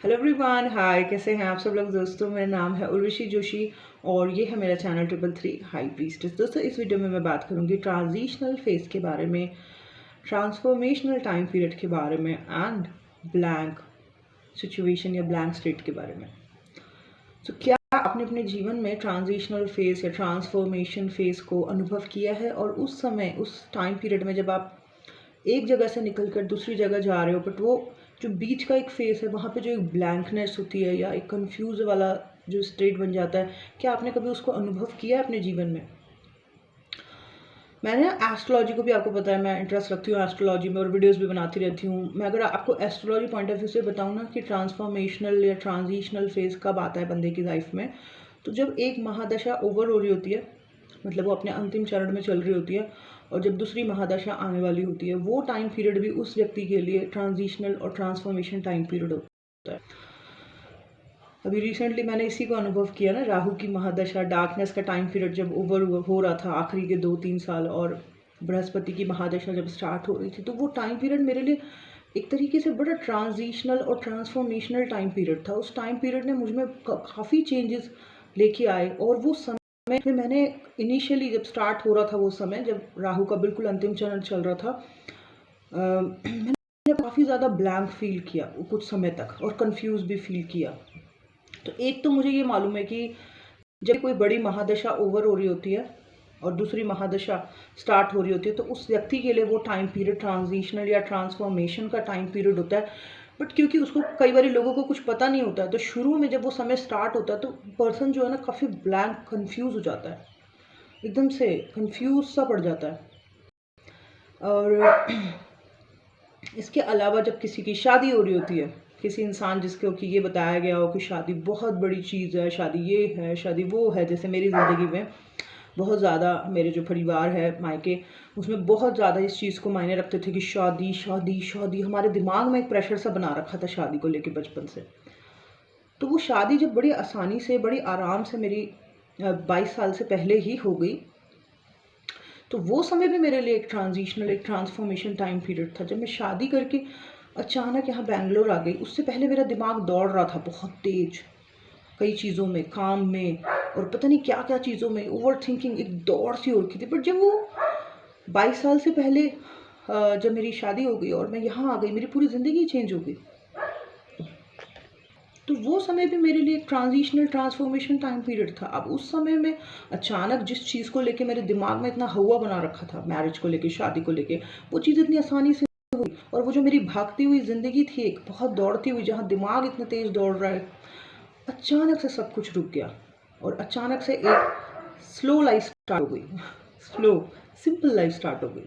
Hello everyone, हाय, कैसे हैं आप सब लोग दोस्तों। मेरा नाम है उर्वशी जोशी और ये है मेरा चैनल 333 हाई प्रीस्टेस। दोस्तों, इस वीडियो में मैं बात करूंगी ट्रांजिशनल फेज के बारे में, ट्रांसफॉर्मेशनल टाइम पीरियड के बारे में एंड ब्लैंक सिचुएशन या ब्लैंक स्टेट के बारे में। तो क्या आपने अपने जीवन में ट्रांजिशनल फेज या ट्रांसफॉर्मेशन फेज को अनुभव किया है, और उस समय, उस टाइम पीरियड में जब आप एक जगह से निकल कर दूसरी जगह जा रहे हो, बट वो जो बीच का एक फेस है वहाँ पे जो एक ब्लैंकनेस होती है या एक कंफ्यूज वाला जो स्टेट बन जाता है, क्या आपने कभी उसको अनुभव किया है अपने जीवन में? मैंने एस्ट्रोलॉजी को भी, आपको पता है मैं इंटरेस्ट रखती हूँ एस्ट्रोलॉजी में और वीडियोस भी बनाती रहती हूँ। मैं अगर आपको एस्ट्रोलॉजी पॉइंट ऑफ व्यू से बताऊँ ना कि ट्रांसफॉर्मेशनल या ट्रांजिशनल फेज कब आता है बंदे की लाइफ में, तो जब एक महादशा ओवर हो रही होती है, मतलब वो अपने अंतिम चरण में चल रही होती है, और जब दूसरी महादशा आने वाली होती है, वो टाइम पीरियड भी उस व्यक्ति के लिए ट्रांजिशनल और ट्रांसफॉर्मेशन टाइम पीरियड होता है। अभी रिसेंटली मैंने इसी को अनुभव किया ना, राहु की महादशा, डार्कनेस का टाइम पीरियड जब ओवर हो रहा था आखिरी के 2-3 साल, और बृहस्पति की महादशा जब स्टार्ट हो रही थी, तो वो टाइम पीरियड मेरे लिए एक तरीके से बड़ा ट्रांजिशनल और ट्रांसफॉर्मेशनल टाइम पीरियड था। उस टाइम पीरियड ने मुझ में काफ़ी चेंजेस लेके आए, और वो समय में मैंने इनिशियली जब स्टार्ट हो रहा था, वो समय जब राहु का बिल्कुल अंतिम चरण चल रहा था, मैंने काफ़ी ज़्यादा ब्लैंक फील किया कुछ समय तक, और कंफ्यूज भी फील किया। तो एक तो मुझे ये मालूम है कि जब कोई बड़ी महादशा ओवर हो रही होती है और दूसरी महादशा स्टार्ट हो रही होती है, तो उस व्यक्ति के लिए वो टाइम पीरियड ट्रांजिशनल या ट्रांसफॉर्मेशन का टाइम पीरियड होता है। बट क्योंकि उसको कई बार लोगों को कुछ पता नहीं होता है, तो शुरू में जब वो समय स्टार्ट होता है तो पर्सन जो है ना काफ़ी ब्लैंक कंफ्यूज हो जाता है, एकदम से कंफ्यूज सा पड़ जाता है। और इसके अलावा जब किसी की शादी हो रही होती है, किसी इंसान जिसको कि ये बताया गया हो कि शादी बहुत बड़ी चीज़ है, शादी ये है, शादी वो है, जैसे मेरी ज़िंदगी में बहुत ज़्यादा मेरे जो परिवार है मायके, उसमें बहुत ज़्यादा इस चीज़ को मायने रखते थे कि शादी शादी शादी, हमारे दिमाग में एक प्रेशर सा बना रखा था शादी को लेके बचपन से। तो वो शादी जब बड़ी आसानी से, बड़ी आराम से मेरी 22 साल से पहले ही हो गई, तो वो समय भी मेरे लिए एक ट्रांजिशनल, एक ट्रांसफॉर्मेशन टाइम पीरियड था। जब मैं शादी करके अचानक यहाँ बैंगलोर आ गई, उससे पहले मेरा दिमाग दौड़ रहा था बहुत तेज, कई चीज़ों में, काम में, और पता नहीं क्या क्या चीज़ों में ओवर थिंकिंग एक दौड़ सी हो रखी थी। बट जब वो 22 साल से पहले जब मेरी शादी हो गई और मैं यहाँ आ गई, मेरी पूरी ज़िंदगी चेंज हो गई। तो वो समय भी मेरे लिए एक ट्रांजिशनल ट्रांसफॉर्मेशन टाइम पीरियड था। अब उस समय में अचानक जिस चीज़ को लेके मेरे दिमाग में इतना हवा बना रखा था, मैरिज को लेके, शादी को लेके, वो चीज़ इतनी आसानी से हुई, और वो जो मेरी भागती हुई ज़िंदगी थी, एक बहुत दौड़ती हुई, जहाँ दिमाग इतना तेज़ दौड़ रहा है, अचानक से सब कुछ रुक गया, और अचानक से एक स्लो लाइफ स्टार्ट हो गई। स्लो, सिंपल लाइफ स्टार्ट हो गई।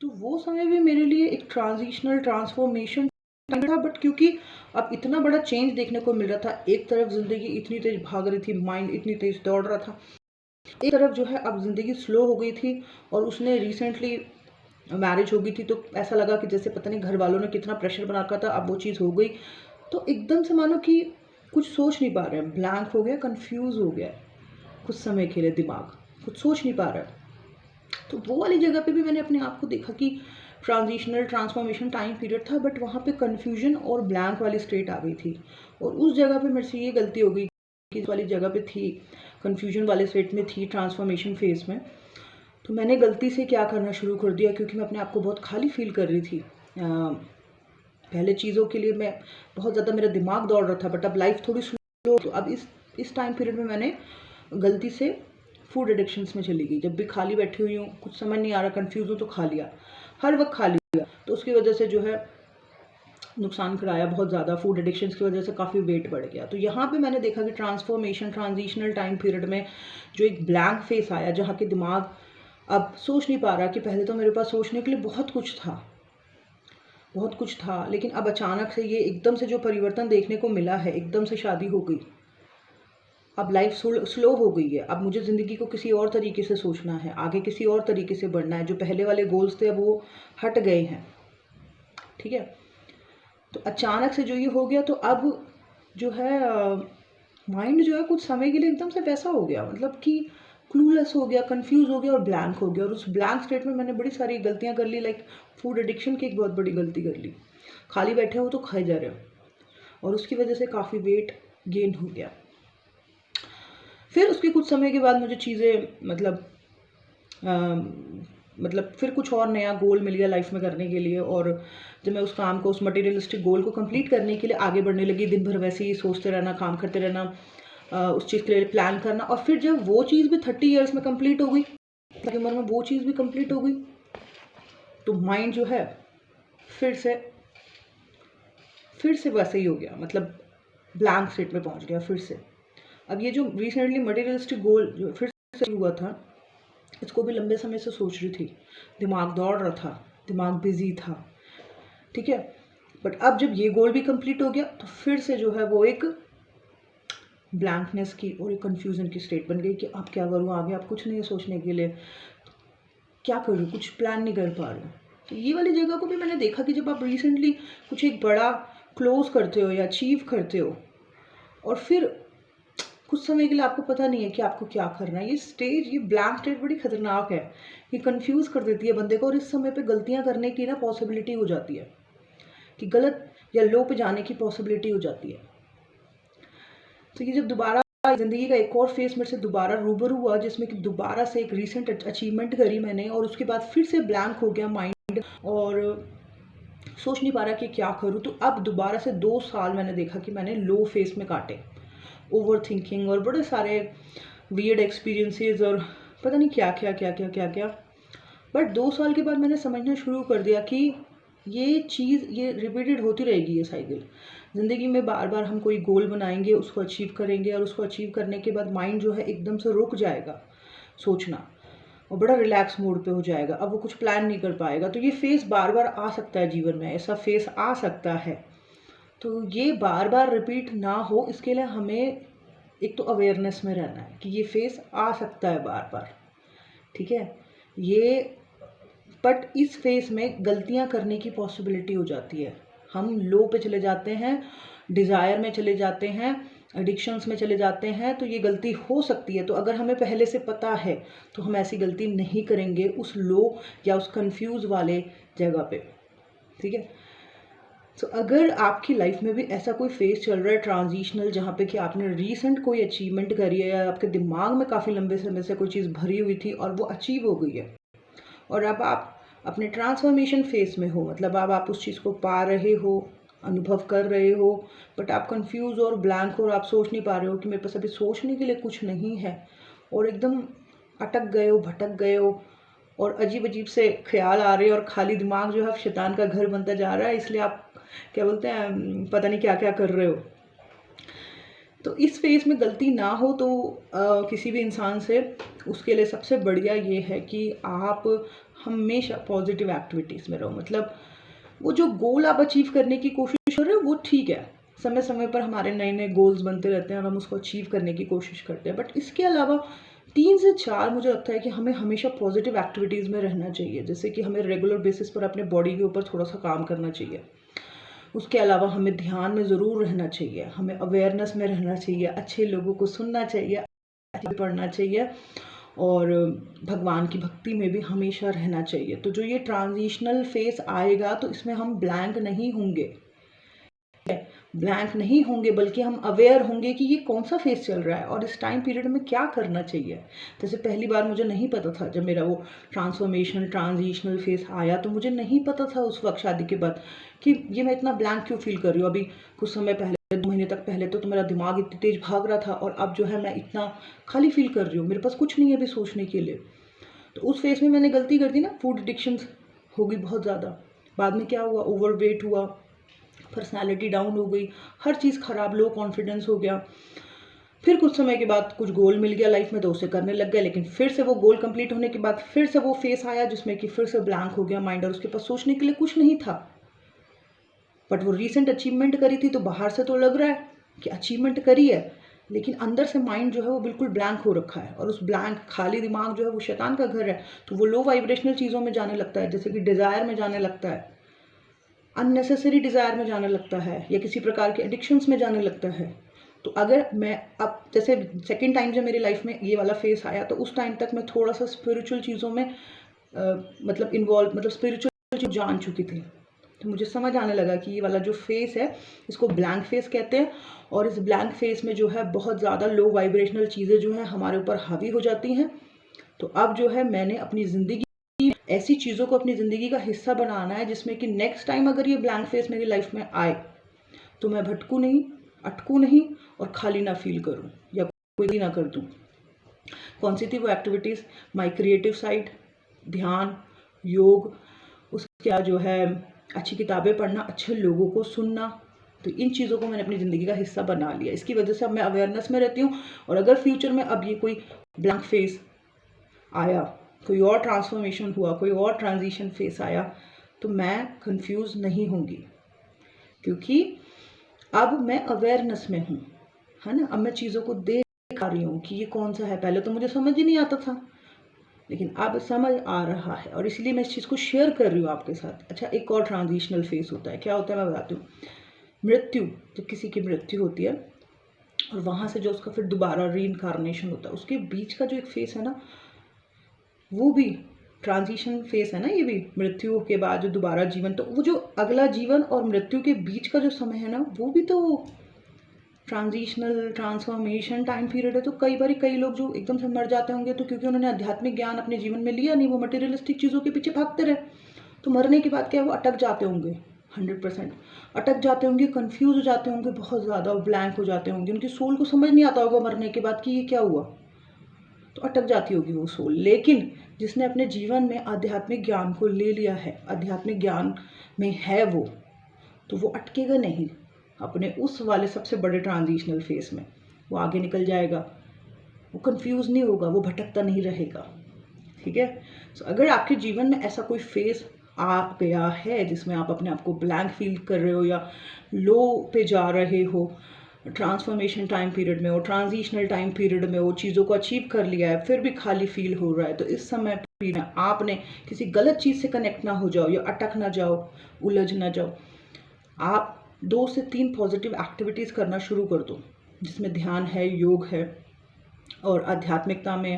तो वो समय भी मेरे लिए एक ट्रांजिशनल ट्रांसफॉर्मेशन था। बट क्योंकि अब इतना बड़ा चेंज देखने को मिल रहा था, एक तरफ ज़िंदगी इतनी तेज भाग रही थी, माइंड इतनी तेज दौड़ रहा था, एक तरफ जो है अब ज़िंदगी स्लो हो गई थी, और उसने रिसेंटली मैरिज हो गई थी, तो ऐसा लगा कि जैसे पता नहीं घर वालों ने कितना प्रेशर बना रखा था, अब वो चीज़ हो गई, तो एकदम से मानो कि कुछ सोच नहीं पा रहे हैं, ब्लैंक हो गया, कंफ्यूज हो गया कुछ समय के लिए, दिमाग कुछ सोच नहीं पा रहा है। तो वो वाली जगह पे भी मैंने अपने आप को देखा कि ट्रांजिशनल ट्रांसफॉर्मेशन टाइम पीरियड था, बट वहाँ पे कन्फ्यूजन और ब्लैंक वाली स्टेट आ गई थी, और उस जगह पे मेरे से ये गलती हो गई कि इस वाली जगह पे थी, कन्फ्यूजन वाले स्टेट में थी, ट्रांसफॉर्मेशन फेज में। तो मैंने गलती से क्या करना शुरू कर दिया, क्योंकि मैं अपने आप को बहुत खाली फील कर रही थी। पहले चीज़ों के लिए मैं बहुत ज़्यादा, मेरा दिमाग दौड़ रहा था, बट अब लाइफ थोड़ी स्लो, तो अब इस टाइम पीरियड में मैंने गलती से फूड एडिक्शंस में चली गई। जब भी खाली बैठी हुई हूँ, कुछ समझ नहीं आ रहा, कंफ्यूज हूँ, तो खा लिया, हर वक्त खा लिया, तो उसकी वजह से जो है नुकसान कराया बहुत ज़्यादा। फूड एडिक्शंस की वजह से काफ़ी वेट बढ़ गया। तो यहाँ पे मैंने देखा कि ट्रांसफॉर्मेशन ट्रांजिशनल टाइम पीरियड में जो एक ब्लैंक फेस आया, जहाँ के दिमाग अब सोच नहीं पा रहा, कि पहले तो मेरे पास सोचने के लिए बहुत कुछ था, बहुत कुछ था, लेकिन अब अचानक से ये एकदम से जो परिवर्तन देखने को मिला है, एकदम से शादी हो गई, अब लाइफ स्लो हो गई है, अब मुझे ज़िंदगी को किसी और तरीके से सोचना है, आगे किसी और तरीके से बढ़ना है, जो पहले वाले गोल्स थे अब वो हट गए हैं, ठीक है। तो अचानक से जो ये हो गया, तो अब जो है माइंड जो है कुछ समय के लिए एकदम से वैसा हो गया, मतलब कि क्लूलेस हो गया, कंफ्यूज हो गया और ब्लैंक हो गया। और उस ब्लैंक स्टेट में मैंने बड़ी सारी गलतियां कर ली, लाइक फूड एडिक्शन की एक बहुत बड़ी गलती कर ली। खाली बैठे हो तो खाए जा रहे हो, और उसकी वजह से काफ़ी वेट गेन हो गया। फिर उसके कुछ समय के बाद मुझे चीज़ें मतलब फिर कुछ और नया गोल मिल गया लाइफ में करने के लिए, और जब मैं उस काम को, उस मटेरियलिस्टिक गोल को कंप्लीट करने के लिए आगे बढ़ने लगी, दिन भर वैसे ही सोचते रहना, काम करते रहना, उस चीज़ के लिए प्लान करना, और फिर जब वो चीज़ भी 30 ईयर्स में कंप्लीट हो गई, की उम्र में वो चीज़ भी कंप्लीट हो गई, तो माइंड जो है फिर से वैसे ही हो गया, मतलब ब्लैंक स्टेट में पहुंच गया फिर से। अब ये जो रिसेंटली मटेरियलिस्टिक गोल जो फिर से हुआ था, इसको भी लंबे समय से सोच रही थी, दिमाग दौड़ रहा था, दिमाग बिजी था, ठीक है। बट अब जब ये गोल भी कंप्लीट हो गया तो फिर से जो है वो एक ब्लैंकनेस की और एक कन्फ्यूज़न की स्टेट बन गई कि अब क्या करूँ आगे, अब कुछ नहीं है सोचने के लिए, क्या करूँ, कुछ प्लान नहीं कर पा रही हूँ। तो ये वाली जगह को भी मैंने देखा कि जब आप रिसेंटली कुछ एक बड़ा क्लोज करते हो या अचीव करते हो, और फिर कुछ समय के लिए आपको पता नहीं है कि आपको क्या करना है, ये स्टेज, ये ब्लैंक स्टेट बड़ी खतरनाक है, ये कंफ्यूज कर देती है बंदे को, और इस समय पे गलतियां करने की ना पॉसिबिलिटी हो जाती है, कि गलत या लो पे जाने की पॉसिबिलिटी हो जाती है। तो ये जब दोबारा ज़िंदगी का एक और फेस मेरे से दोबारा रूबरू हुआ, जिसमें कि दोबारा से एक रीसेंट अचीवमेंट करी मैंने, और उसके बाद फिर से ब्लैंक हो गया माइंड और सोच नहीं पा रहा कि क्या करूँ। तो अब दोबारा से 2 साल मैंने देखा कि मैंने लो फेस में काटे, ओवर थिंकिंग और बड़े सारे वियर्ड एक्सपीरियंसेस और पता नहीं क्या क्या क्या क्या क्या क्या। बट 2 साल के बाद मैंने समझना शुरू कर दिया कि ये चीज़, ये रिपीटेड होती रहेगी, ये साइकिल ज़िंदगी में। बार बार हम कोई गोल बनाएंगे, उसको अचीव करेंगे, और उसको अचीव करने के बाद माइंड जो है एकदम से रुक जाएगा सोचना, और बड़ा रिलैक्स मोड पे हो जाएगा, अब वो कुछ प्लान नहीं कर पाएगा। तो ये फेस बार बार आ सकता है जीवन में, ऐसा फेस आ सकता है। तो ये बार बार रिपीट ना हो, इसके लिए हमें एक तो अवेयरनेस में रहना है कि ये फेस आ सकता है बार बार, ठीक है। ये बट इस फेस में गलतियां करने की पॉसिबिलिटी हो जाती है, हम लो पे चले जाते हैं, डिज़ायर में चले जाते हैं, एडिक्शंस में चले जाते हैं, तो ये गलती हो सकती है। तो अगर हमें पहले से पता है तो हम ऐसी गलती नहीं करेंगे उस लो या उस कंफ्यूज वाले जगह पे, ठीक है। तो अगर आपकी लाइफ में भी ऐसा कोई फेज चल रहा है ट्रांजिशनल, जहाँ पे कि आपने रीसेंट कोई अचीवमेंट करी है, या आपके दिमाग में काफ़ी लंबे समय से कोई चीज़ भरी हुई थी और वो अचीव हो गई है, और अब आप अपने ट्रांसफॉर्मेशन फेज में हो, मतलब अब आप उस चीज़ को पा रहे हो, अनुभव कर रहे हो, बट आप कंफ्यूज और ब्लैंक हो, और आप सोच नहीं पा रहे हो कि मेरे पास अभी सोचने के लिए कुछ नहीं है, और एकदम अटक गए हो, भटक गए हो, और अजीब अजीब से ख्याल आ रहे हैं, और खाली दिमाग जो है शैतान का घर बनता जा रहा है, इसलिए आप क्या बोलते हैं, पता नहीं क्या क्या कर रहे हो। तो इस फेज में गलती ना हो तो किसी भी इंसान से, उसके लिए सबसे बढ़िया ये है कि आप हमेशा पॉजिटिव एक्टिविटीज़ में रहो। मतलब वो जो गोल आप अचीव करने की कोशिश कर रहे हो वो ठीक है, समय समय पर हमारे नए नए गोल्स बनते रहते हैं और हम उसको अचीव करने की कोशिश करते हैं, बट इसके अलावा 3 से 4 मुझे लगता है कि हमें हमेशा पॉजिटिव एक्टिविटीज़ में रहना चाहिए। जैसे कि हमें रेगुलर बेसिस पर अपने बॉडी के ऊपर थोड़ा सा काम करना चाहिए, उसके अलावा हमें ध्यान में ज़रूर रहना चाहिए, हमें अवेयरनेस में रहना चाहिए, अच्छे लोगों को सुनना चाहिए, पढ़ना चाहिए, और भगवान की भक्ति में भी हमेशा रहना चाहिए। तो जो ये ट्रांजिशनल फेस आएगा तो इसमें हम ब्लैंक नहीं होंगे, बल्कि हम अवेयर होंगे कि ये कौन सा फेस चल रहा है और इस टाइम पीरियड में क्या करना चाहिए। जैसे पहली बार मुझे नहीं पता था, जब मेरा वो ट्रांजिशनल फेस आया तो मुझे नहीं पता था उस वक्त शादी के बाद कि ये मैं इतना ब्लैंक क्यों फील कर रही हूँ। अभी कुछ समय पहले, 2 महीने तक पहले तो मेरा दिमाग इतनी तेज भाग रहा था, और अब जो है मैं इतना खाली फील कर रही हूँ, मेरे पास कुछ नहीं है अभी सोचने के लिए। तो उस फेस में मैंने गलती कर दी ना, फूड एडिक्शंस हो गई बहुत ज़्यादा। बाद में क्या हुआ, ओवरवेट हुआ, पर्सनालिटी डाउन हो गई, हर चीज़ ख़राब, लो कॉन्फिडेंस हो गया। फिर कुछ समय के बाद कुछ गोल मिल गया लाइफ में तो उसे करने लग गया, लेकिन फिर से वो गोल कंप्लीट होने के बाद फिर से वो फेस आया जिसमें कि फिर से ब्लैंक हो गया माइंड, और उसके पास सोचने के लिए कुछ नहीं था। बट वो रीसेंट अचीवमेंट करी थी तो बाहर से तो लग रहा है कि अचीवमेंट करी है, लेकिन अंदर से माइंड जो है वो बिल्कुल ब्लैंक हो रखा है, और उस ब्लैंक खाली दिमाग जो है वो शैतान का घर है। तो वो लो वाइब्रेशनल चीज़ों में जाने लगता है, जैसे कि डिज़ायर में जाने लगता है, अननेसेसरी डिज़ायर में जाने लगता है, या किसी प्रकार के एडिक्शंस में जाने लगता है। तो अगर मैं अब, जैसे सेकंड टाइम जब मेरी लाइफ में ये वाला फेस आया, तो उस टाइम तक मैं थोड़ा सा स्पिरिचुअल चीज़ों में मतलब इन्वॉल्व, मतलब स्पिरिचुअल चीज़ जान चुकी थी, तो मुझे समझ आने लगा कि ये वाला जो फेस है इसको ब्लैंक फेस कहते हैं, और इस ब्लैंक फेस में जो है बहुत ज़्यादा लो वाइब्रेशनल चीज़ें जो हैं हमारे ऊपर हावी हो जाती हैं। तो अब जो है मैंने अपनी ज़िंदगी ऐसी चीज़ों को अपनी ज़िंदगी का हिस्सा बनाना है जिसमें कि नेक्स्ट टाइम अगर ये ब्लैंक फेस मेरी लाइफ में आए तो मैं भटकूँ नहीं, अटकूँ नहीं और खाली ना फील करूँ या कोई ना कर दूँ। कौन सी थी वो एक्टिविटीज़? माई क्रिएटिव साइड, ध्यान, योग, उसके बाद जो है अच्छी किताबें पढ़ना, अच्छे लोगों को सुनना। तो इन चीज़ों को मैंने अपनी ज़िंदगी का हिस्सा बना लिया। इसकी वजह से अब मैं अवेयरनेस में रहती हूँ, और अगर फ्यूचर में अब ये कोई ब्लैंक फेस आया, कोई और ट्रांसफॉर्मेशन हुआ, कोई और ट्रांजिशन फेस आया, तो मैं कंफ्यूज नहीं होंगी, क्योंकि अब मैं अवेयरनेस में हूँ, है ना। अब मैं चीज़ों को देख रही हूँ कि ये कौन सा है। पहले तो मुझे समझ ही नहीं आता था, लेकिन अब समझ आ रहा है, और इसलिए मैं इस चीज़ को शेयर कर रही हूँ आपके साथ। अच्छा, एक और ट्रांजिशनल फेस होता है। क्या होता है मैं बताती हूँ। मृत्यु, जब किसी की मृत्यु होती है और वहाँ से जो उसका फिर दोबारा रीइंकार्नेशन होता है, उसके बीच का जो एक फेस है ना, वो भी ट्रांजिशन फेस है ना। ये भी मृत्यु के बाद जो दोबारा जीवन, तो वो जो अगला जीवन और मृत्यु के बीच का जो समय है ना, वो भी तो ट्रांजिशनल ट्रांसफॉर्मेशन टाइम पीरियड है। तो कई लोग जो एकदम से मर जाते होंगे, तो क्योंकि उन्होंने आध्यात्मिक ज्ञान अपने जीवन में लिया नहीं, वो मटेरियलिस्टिक चीज़ों के पीछे भागते रहे, तो मरने के बाद क्या है, वो अटक जाते होंगे। 100% अटक जाते होंगे, कंफ्यूज हो जाते होंगे बहुत ज़्यादा, ब्लैंक हो जाते होंगे। उनकी सोल को समझ नहीं आता होगा मरने के बाद कि ये क्या हुआ, तो अटक जाती होगी वो सोल। लेकिन जिसने अपने जीवन में आध्यात्मिक ज्ञान को ले लिया है, आध्यात्मिक ज्ञान में है वो, तो वो अटकेगा नहीं अपने उस वाले सबसे बड़े ट्रांजिशनल फेस में। वो आगे निकल जाएगा, वो कंफ्यूज नहीं होगा, वो भटकता नहीं रहेगा। ठीक है। तो अगर आपके जीवन में ऐसा कोई फेस आ गया है जिसमें आप अपने आप को ब्लैंक फील कर रहे हो या लो पे जा रहे हो, ट्रांसफॉर्मेशन टाइम पीरियड में हो, ट्रांजिशनल टाइम पीरियड में हो, चीज़ों को अचीव कर लिया है फिर भी खाली फील हो रहा है, तो इस समय भी आपने किसी गलत चीज़ से कनेक्ट ना हो जाओ या अटक ना जाओ, उलझ ना जाओ। आप 2 से 3 पॉजिटिव एक्टिविटीज़ करना शुरू कर दो, जिसमें ध्यान है, योग है, और आध्यात्मिकता में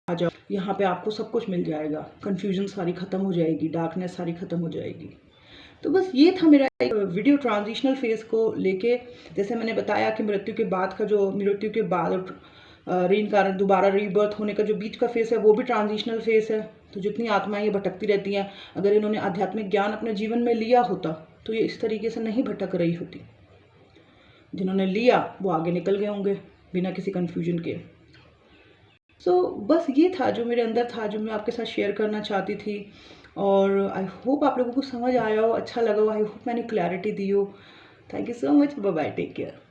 आ जाओ। यहाँ पे आपको सब कुछ मिल जाएगा, कन्फ्यूजन सारी ख़त्म हो जाएगी, डार्कनेस सारी ख़त्म हो जाएगी। तो बस ये था मेरा एक वीडियो ट्रांजिशनल फेस को लेके। जैसे मैंने बताया कि मृत्यु के बाद का जो, मृत्यु के बाद रीइंकार्नेट, दोबारा रीबर्थ होने का जो बीच का फेस है, वो भी ट्रांजिशनल फेस है। तो जितनी आत्माएं ये भटकती रहती हैं, अगर इन्होंने आध्यात्मिक ज्ञान अपने जीवन में लिया होता तो ये इस तरीके से नहीं भटक रही होती। जिन्होंने लिया वो आगे निकल गए होंगे बिना किसी कन्फ्यूजन के। बस ये था जो मेरे अंदर था, जो मैं आपके साथ शेयर करना चाहती थी। और आई होप आप लोगों को समझ आया हो, अच्छा लगा हो। आई होप मैंने क्लैरिटी दी हो। Thank you so much. Bye bye, take care.